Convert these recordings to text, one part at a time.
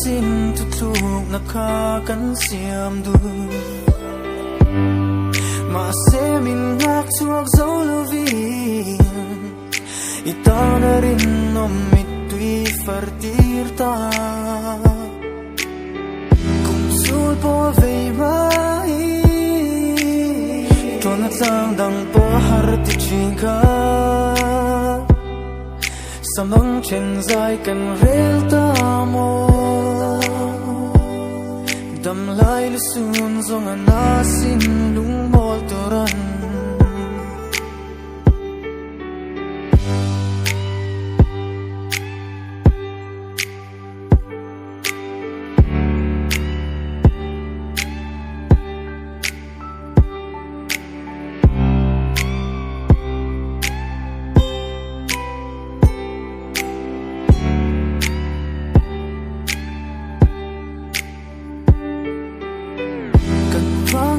sin tu tluk na kha kan siam du ma se min ngak chuak zo lovin itana rin nom mit tui fartir ta kum sul po vei mai tona tlang dang po har ti chin kha samang chen zai kan rel ta mo dam lai lu sun zong ana sin lung mol toran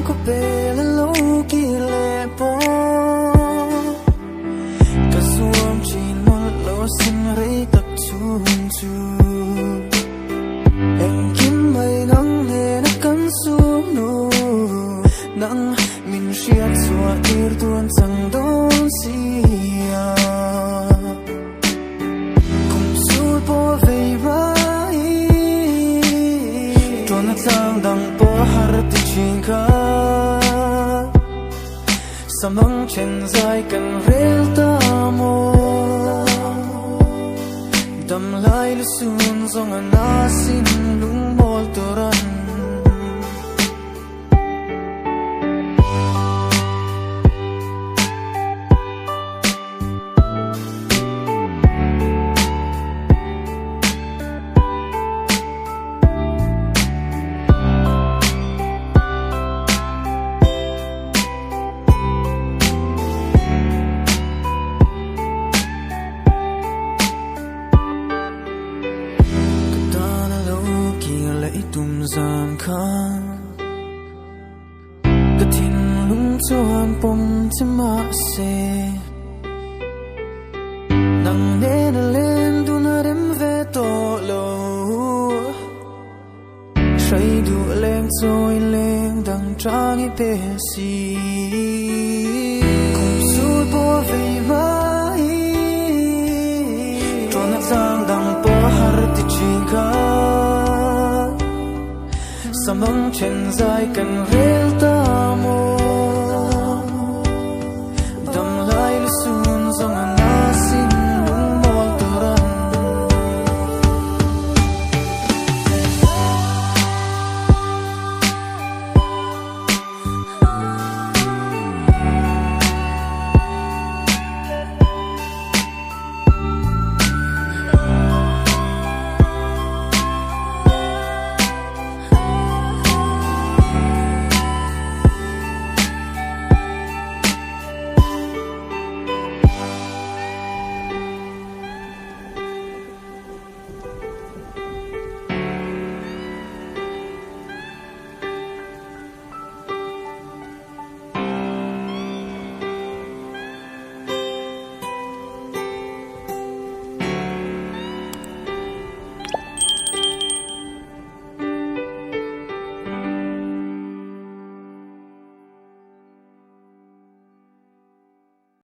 ko pela lo ki le po ka suam chin mo lo sin re tak chun chu em kim mai ngang ne na kan su nu nang min shiat suwa ir tuan sang don sia kum sul po vei rai tuan sang dang po har ti chin kha samang chen zai kan rel ta mo dam lai lu sun zong ana sin lung mol toran tum zam khan ka thin lung chuan pom chama se nang ne na len du na rem ve to lo shai du leng choi leng dang trang i pe si kum su po ve mai tron zang dang po har ti chin kha samang chen zai kan rel ta